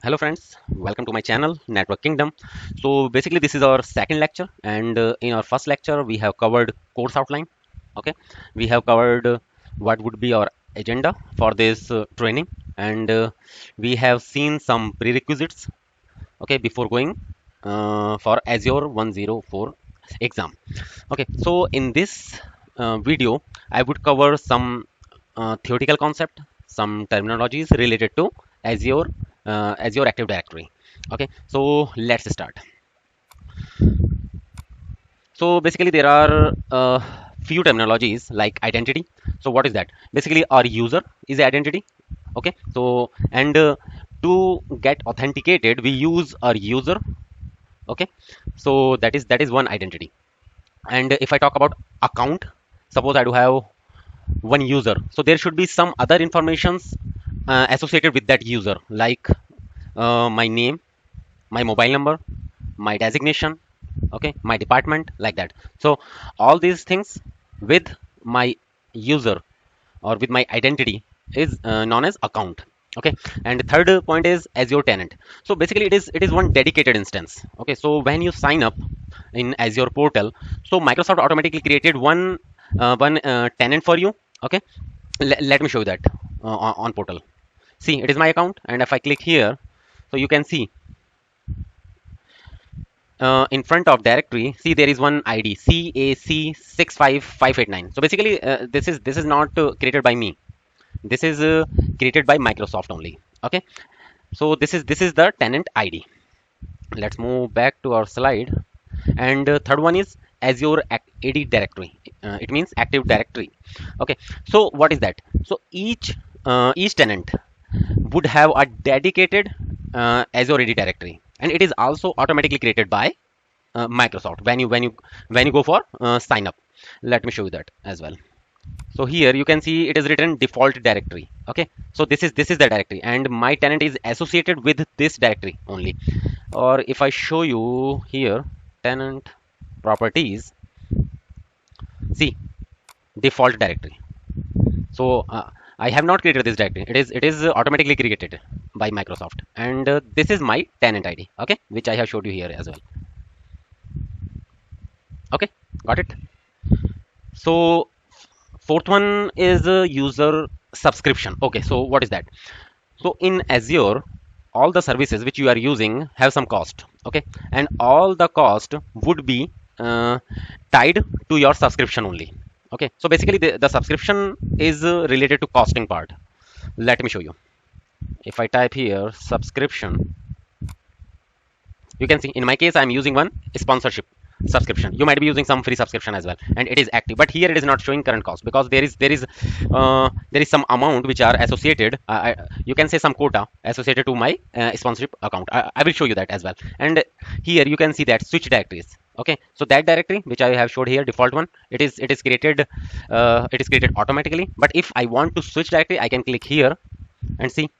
Hello friends, welcome to my channel Network Kingdom. So basically this is our second lecture, and in our first lecture we have covered course outline. Okay, we have covered what would be our agenda for this training, and we have seen some prerequisites, okay, before going for Azure 104 exam. Okay, so in this video I would cover some theoretical concept, some terminologies related to Azure, Azure Active Directory. Okay, so let's start. So basically there are few terminologies like identity. So what is that? Basically our user is the identity. Okay, so and to get authenticated we use our user. Okay, so that is one identity. And if I talk about account, suppose I do have one user, so there should be some other informations associated with that user, like my name, my mobile number, my designation, okay, my department, like that. So all these things with my user or with my identity is known as account. Okay, and the third point is Azure tenant. So basically it is one dedicated instance. Okay, so when you sign up in Azure portal, so Microsoft automatically created one tenant for you. Okay, let me show you that on portal. See, it is my account, and if I click here, so you can see in front of directory, see there is one ID CAC65589. So basically this is not created by me. This is created by Microsoft only. Okay, so this is the tenant ID. Let's move back to our slide. And third one is Azure AD directory. It means Active Directory. Okay, so what is that? So each tenant would have a dedicated Azure AD directory, and it is also automatically created by Microsoft when you go for sign up. Let me show you that as well. So here you can see it is written default directory. Okay, so this is the directory, and my tenant is associated with this directory only. Or if I show you here, tenant properties, see, default directory. So I have not created this directory. It is automatically created by Microsoft, and this is my tenant ID. Okay, which I have showed you here as well. Okay, got it. So fourth one is user subscription. Okay, so what is that? So in Azure, all the services which you are using have some cost. Okay, and all the cost would be tied to your subscription only. Okay, so basically the subscription is related to costing part. Let me show you. If I type here subscription, you can see in my case I'm using one sponsorship subscription. You might be using some free subscription as well, and it is active, but here it is not showing current cost because there is some amount which are associated, you can say some quota associated to my sponsorship account. I will show you that as well. And here you can see that switch directories. Okay, so that directory which I have showed here, default one, it is created automatically. But if I want to switch directory, I can click here and see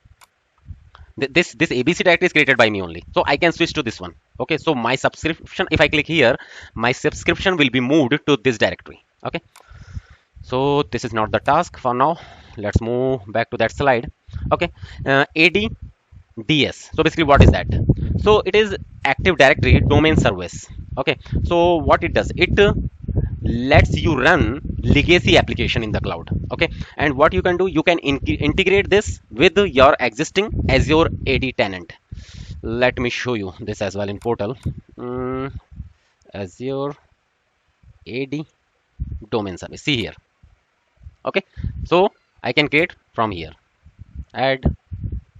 this ABC directory is created by me only, so I can switch to this one. Okay, so my subscription, if I click here, my subscription will be moved to this directory. Okay, so this is not the task for now. Let's move back to that slide. Okay, ADDS. So basically what is that? So it is Active Directory Domain Service. Okay, so what it does, it lets you run legacy application in the cloud. Okay, and what you can do, you can integrate this with your existing Azure AD tenant. Let me show you this as well in portal. Azure AD domain service, see here. Okay, so I can create from here, add,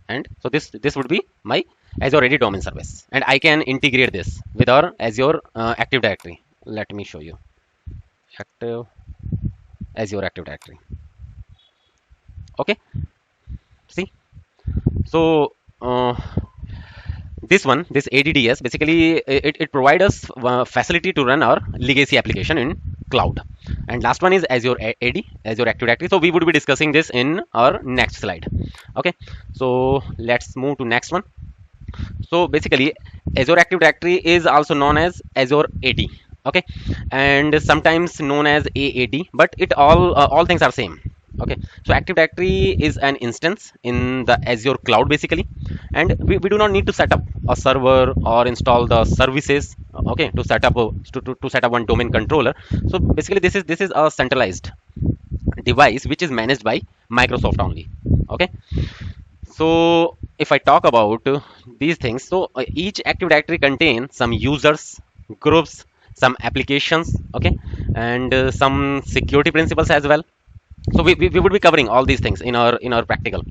and so this would be my Azure AD domain service, and I can integrate this with our Azure Active Directory. Let me show you. Azure Active Directory. Okay, see, so this ADDS, basically it provides us facility to run our legacy application in cloud. And last one is Azure AD, Azure Active Directory. So we would be discussing this in our next slide. Okay, so let's move to next one. So basically Azure Active Directory is also known as Azure AD. Okay, and sometimes known as AAD, but it all things are same. Okay, so Active Directory is an instance in the Azure cloud basically, and we do not need to set up a server or install the services, okay, to set up to set up one domain controller. So basically this is a centralized device which is managed by Microsoft only. Okay, so if I talk about these things, so each Active Directory contains some users, groups, some applications, okay, and some security principles as well. So we would be covering all these things in our practical.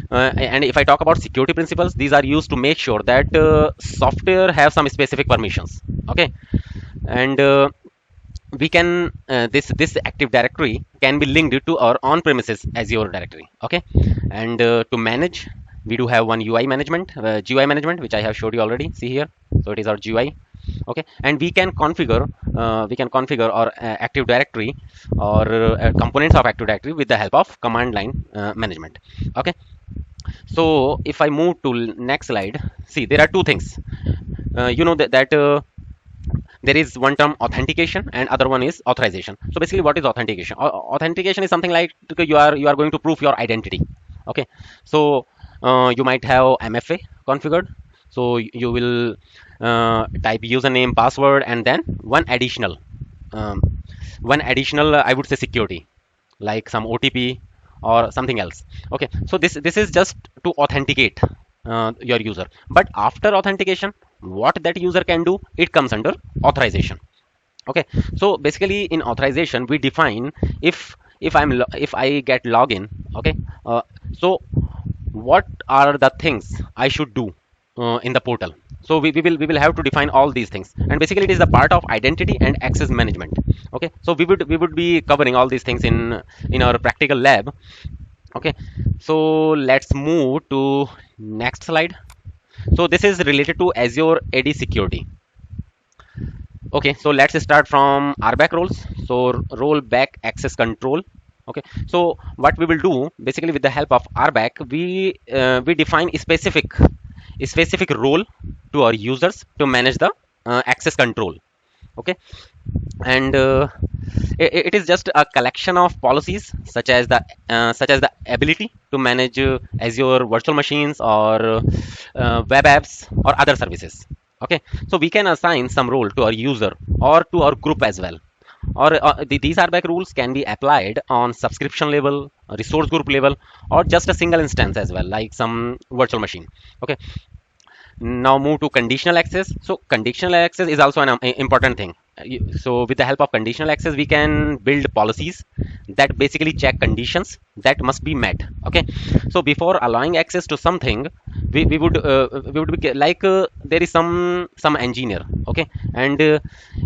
And if I talk about security principles, these are used to make sure that software have some specific permissions. Okay, and we can this Active Directory can be linked to our on-premises Azure directory. Okay, and to manage, we do have one UI management, GUI management, which I have showed you already. See here, so it is our GUI. Okay, and we can configure our Active Directory or components of Active Directory with the help of command line management. Okay, so if I move to next slide, see there are two things. You know that there is one term authentication and other one is authorization. So basically, what is authentication? Authentication is something like you are going to prove your identity. Okay, so you might have MFA configured, so you will type username, password, and then um, one additional I would say security, like some OTP or something else. Okay, so this is just to authenticate your user. But after authentication, what that user can do, it comes under authorization. Okay, so basically in authorization we define if I get login. Okay, so what are the things I should do in the portal. So we will have to define all these things, and basically it is the part of identity and access management. Okay, so we would be covering all these things in our practical lab. Okay, so let's move to next slide. So this is related to Azure AD security. Okay, so let's start from RBAC roles. So rollback access control. Okay, so what we will do basically with the help of RBAC, we define a specific role to our users to manage the access control. Okay, and it is just a collection of policies such as the ability to manage Azure virtual machines or web apps or other services. Okay, so we can assign some role to our user or to our group as well, or these RBAC rules can be applied on subscription level, resource group level, or just a single instance as well, like some virtual machine. Okay, now move to conditional access. So conditional access is also an important thing. So with the help of conditional access, we can build policies that basically check conditions that must be met. Okay, so before allowing access to something, we would be like there is some engineer. Okay, and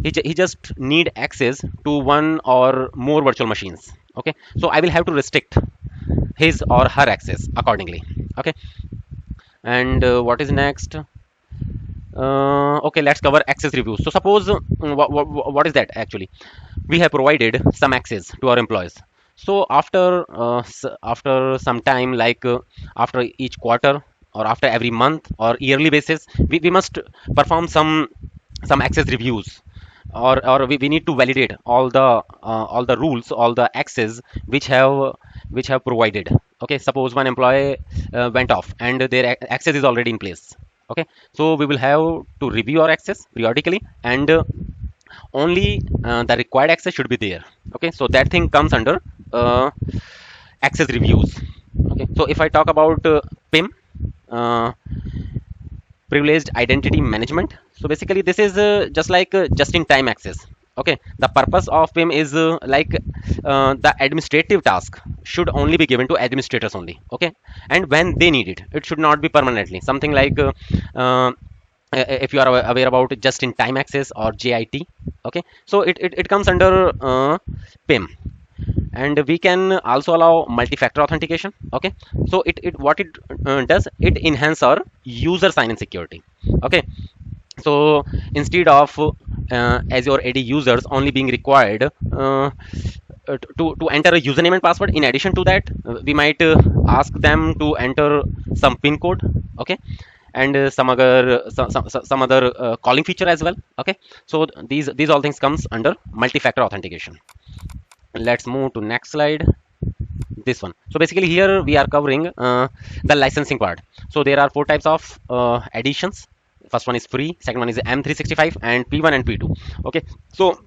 he just need access to one or more virtual machines. Okay, so I will have to restrict his or her access accordingly. Okay, and what is next? Okay, let's cover access reviews. So suppose what is that actually? We have provided some access to our employees. So after some time, like after each quarter or after every month or yearly basis, we must perform some access reviews, or we need to validate all the rules, all the access which have provided. Okay, suppose one employee went off and their access is already in place. Okay, so we will have to review our access periodically, and only the required access should be there. Okay, so that thing comes under access reviews. Okay, so if I talk about PIM, uh, privileged identity management. So basically this is just like just in time access. Okay, the purpose of PIM is the administrative task should only be given to administrators only. Okay, and when they need it, it should not be permanently something like uh, if you are aware about just in time access or JIT. Okay, so it comes under PIM. And we can also allow multi-factor authentication. Okay, so it what it does, it enhance our user sign-in security. Okay, so instead of Azure AD users only being required to enter a username and password, in addition to that we might ask them to enter some pin code. Okay, and some other calling feature as well. Okay, so these all things comes under multi-factor authentication. Let's move to next slide. this one. So basically here we are covering the licensing part. So there are four types of editions. First one is free, second one is M365, and P1 and P2. Okay, so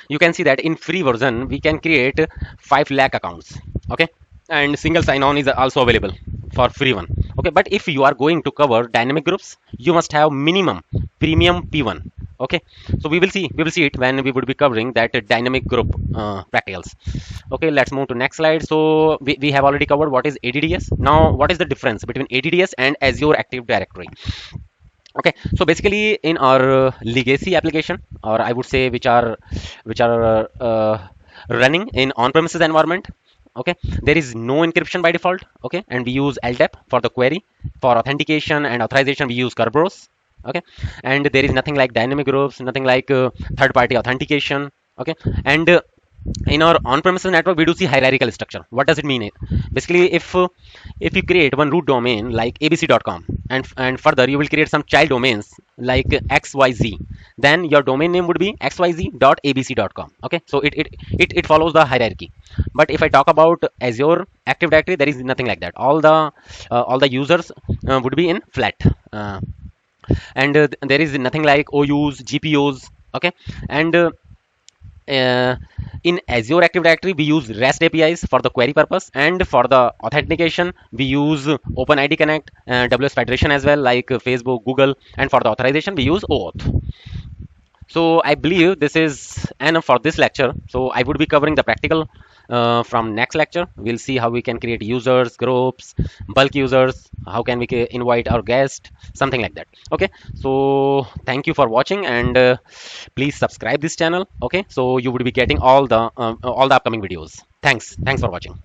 you can see that in free version we can create 5 lakh accounts. Okay, and single sign-on is also available for free one. Okay, but if you are going to cover dynamic groups, you must have minimum premium P1. Okay, so we will see it when we would be covering that dynamic group practicals. Okay, let's move to next slide. So we have already covered what is ADDS. Now what is the difference between ADDS and Azure Active Directory? Okay, so basically in our legacy application, or I would say which are running in on-premises environment. Okay, there is no encryption by default. Okay, and we use LDAP for the query. For authentication and authorization we use Kerberos. Okay, and there is nothing like dynamic groups, nothing like third-party authentication. Okay, and in our on-premises network we do see hierarchical structure. What does it mean? Basically, if you create one root domain like abc.com, and further you will create some child domains like xyz, then your domain name would be xyz.abc.com. Okay, so it follows the hierarchy. But if I talk about Azure Active Directory, there is nothing like that. All the users would be in flat, and there is nothing like OUs, GPOs. Okay, and uh, in Azure Active Directory, we use REST APIs for the query purpose, and for the authentication, we use OpenID Connect, WS Federation as well, like Facebook, Google, and for the authorization, we use OAuth. So I believe this is enough for this lecture. So I would be covering the practical from next lecture. We'll see how we can create users, groups, bulk users, how can we invite our guest, something like that. Okay, so thank you for watching, and please subscribe this channel. Okay, so you would be getting all the upcoming videos. Thanks for watching.